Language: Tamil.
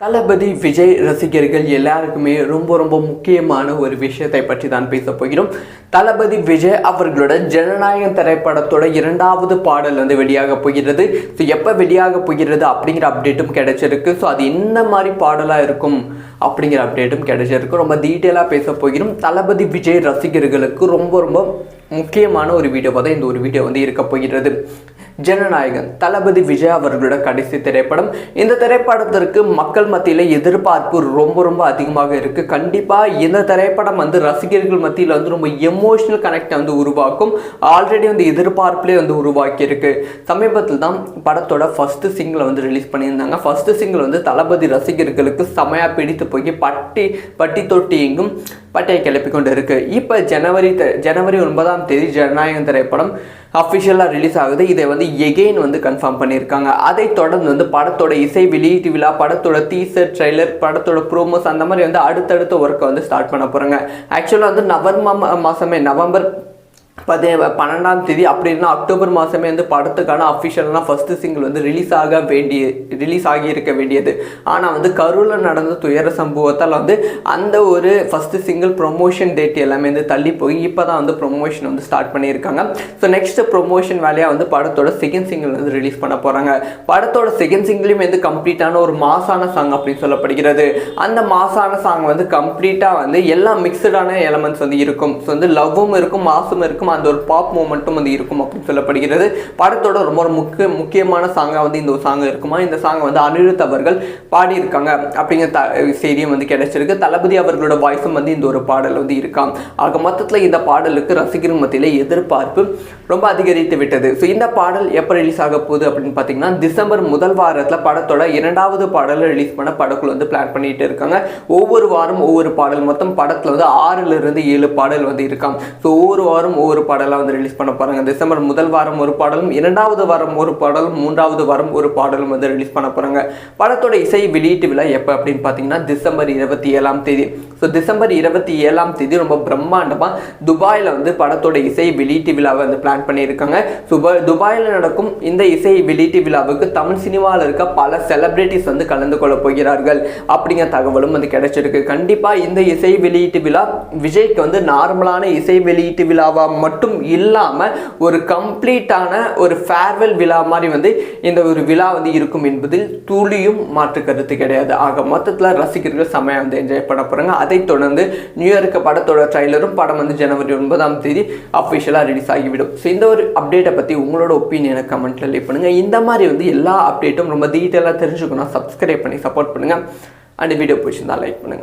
தளபதி விஜய் ரசிகர்கள் எல்லாருக்குமே ரொம்ப முக்கியமான ஒரு விஷயத்தை பற்றி தான் பேச போகிறோம். தளபதி விஜய் அவர்களோட ஜனநாயகம் திரைப்படத்தோட 2வது பாடல் வந்து வெளியாக போகிறது. ஸோ எப்போ வெளியாக போகிறது அப்படிங்கிற அப்டேட்டும் கிடைச்சிருக்கு. ஸோ அது என்ன மாதிரி பாடலாக இருக்கும் அப்படிங்கிற அப்டேட்டும் கிடைச்சிருக்கு. ரொம்ப டீட்டெயிலாக பேச போகிறோம். தளபதி விஜய் ரசிகர்களுக்கு ரொம்ப முக்கியமான ஒரு வீடியோ தான் இந்த ஒரு வீடியோ வந்து இருக்க போகிறது. ஜனநாயகன் தளபதி விஜய் அவர்களோட கடைசி திரைப்படம். இந்த திரைப்படத்திற்கு மக்கள் மத்தியில் எதிர்பார்ப்பு ரொம்ப அதிகமாக இருக்குது. கண்டிப்பாக இந்த திரைப்படம் வந்து ரசிகர்கள் மத்தியில் வந்து ரொம்ப எமோஷனல் கனெக்டை வந்து உருவாக்கும். ஆல்ரெடி வந்து எதிர்பார்ப்புலேயே வந்து உருவாக்கி இருக்கு. சமீபத்தில் தான் படத்தோட ஃபர்ஸ்ட் சிங்கிளை வந்து ரிலீஸ் பண்ணியிருந்தாங்க. ஃபர்ஸ்ட் சிங்கிள் வந்து தளபதி ரசிகர்களுக்கு செமையாக பிடித்து போய் பட்டி தொட்டி எங்கும் பட்டையை கிளப்பி கொண்டு இருக்கு. இப்போ ஜனவரி 9ஆம் தேதி ஜனநாயகன் திரைப்படம் அஃபிஷியலாக ரிலீஸ் ஆகுது. இதை வந்து எகெயின் வந்து கன்ஃபார்ம் பண்ணியிருக்காங்க. அதை தொடர்ந்து வந்து படத்தோட இசை வெளியீட்டு விழா, படத்தோட டீசர், ட்ரெய்லர், படத்தோட ப்ரோமோஸ் அந்த மாதிரி வந்து அடுத்தடுத்த ஒர்க்கை வந்து ஸ்டார்ட் பண்ண போகிறாங்க. ஆக்சுவலாக வந்து நவம்பர் 12ஆம் தேதி அப்படி இல்லைனா அக்டோபர் மாதமே வந்து படத்துக்கான அஃபிஷியலான ஃபர்ஸ்ட் சிங்கிள் வந்து ரிலீஸ் ஆகியிருக்க வேண்டியது. ஆனால் வந்து கரூரில் நடந்த துயர சம்பவத்தால் வந்து அந்த ஒரு ஃபர்ஸ்ட் சிங்கிள் ப்ரொமோஷன் டேட் எல்லாமே வந்து தள்ளி போய் இப்போ தான் வந்து ப்ரொமோஷன் வந்து ஸ்டார்ட் பண்ணியிருக்காங்க. ஸோ நெக்ஸ்ட் ப்ரொமோஷன் வேலையாக வந்து படத்தோட செகண்ட் சிங்கிள் வந்து ரிலீஸ் பண்ண போகிறாங்க. படத்தோட செகண்ட் சிங்கிளையும் வந்து கம்ப்ளீட்டான ஒரு மாசான சாங் அப்படின்னு சொல்லப்படுகிறது. அந்த மாசான சாங் வந்து கம்ப்ளீட்டாக வந்து எல்லா மிக்சடான எலமெண்ட்ஸ் வந்து இருக்கும். ஸோ வந்து லவ்வும் இருக்கும், மாசும் இருக்கும், அந்த ஒரு பாப் மூமெண்ட்டும் வந்து இருக்கும் அப்படின்னு சொல்லப்படுகிறது. படத்தோட ரொம்ப முக்கியமான சாங்கா வந்து இந்த ஒரு சாங் இருக்குமா. இந்த சாங் வந்து அனிருத் அவர்கள் பாடியிருக்காங்க அப்படிங்கிற செய்தியும் வந்து கிடைச்சிருக்கு. தளபதி அவர்களோட வாய்ஸும் வந்து இந்த ஒரு பாடல் வந்து இருக்காம். ஆக மொத்தத்தில் இந்த பாடலுக்கு ரசிகர்கள் மத்தியில் எதிர்பார்ப்பு ரொம்ப அதிகரித்து விட்டது. ஸோ இந்த பாடல் எப்போ ரிலீஸ் ஆக போகுது அப்படின்னு பார்த்தீங்கன்னா டிசம்பர் முதல் வாரத்தில் படத்தோட 2வது பாடலை ரிலீஸ் பண்ண படக்குழு வந்து பிளான் பண்ணிட்டு இருக்காங்க. ஒவ்வொரு வாரம் ஒவ்வொரு பாடல், மொத்தம் படத்தில் வந்து 6லிருந்து 7 பாடல் வந்து இருக்காம். ஸோ ஒவ்வொரு வாரம் ஒவ்வொரு பாடலாக வந்து ரிலீஸ் பண்ண போறாங்க. டிசம்பர் முதல் வாரம் ஒரு பாடலும், 2வது வாரம் ஒரு பாடலும், 3வது வாரம் ஒரு பாடலும் வந்து ரிலீஸ் பண்ண போறாங்க. படத்தோட இசை வெளியீட்டு விழா எப்போ அப்படின்னு பார்த்தீங்கன்னா டிசம்பர் 27ஆம் தேதி. ஸோ டிசம்பர் 27ஆம் தேதி ரொம்ப பிரம்மாண்டமாக துபாயில் வந்து படத்தோட இசை வெளியீட்டு விழாவை வந்து பிளான் பண்ணியிருக்காங்க. துபாயில் நடக்கும் இந்த இசை வெளியீட்டு விழாவுக்கு தமிழ் சினிமாவில் இருக்க பல செலிபிரிட்டிஸ் வந்து கலந்து கொள்ள போகிறார்கள் அப்படிங்கிற தகவலும் வந்து கிடைச்சிருக்கு. கண்டிப்பாக இந்த இசை வெளியீட்டு விழா விஜய்க்கு வந்து நார்மலான இசை வெளியீட்டு விழாவா மட்டும் இல்லாமல் ஒரு கம்ப்ளீட்டான ஒரு ஃபேர்வெல் விழா மாதிரி வந்து இந்த ஒரு விழா வந்து இருக்கும் என்பதில் துளியும் மாற்று கருத்து கிடையாது. ஆக மொத்தத்தில் ரசிகர்கள் செமையாக வந்து என்ஜாய் பண்ண போகிறாங்க. அதை தொடர்ந்து நியூயார்க்கு படத்தோட ட்ரைலரும் படம் வந்து ஜனவரி 9ஆம் தேதி அஃபிஷியலாக ரிலீஸ் ஆகிவிடும். ஸோ இந்த ஒரு அப்டேட்டை பற்றி உங்களோட ஒப்பீனியனை கமெண்ட்ல லீவ் பண்ணுங்கள். இந்த மாதிரி வந்து எல்லா அப்டேட்டும் ரொம்ப டீட்டெயிலாக தெரிஞ்சுக்கணும். சப்ஸ்கிரைப் பண்ணி சப்போர்ட் பண்ணுங்கள். அண்ட் வீடியோ பிடிச்சிருந்தா லைக் பண்ணுங்கள்.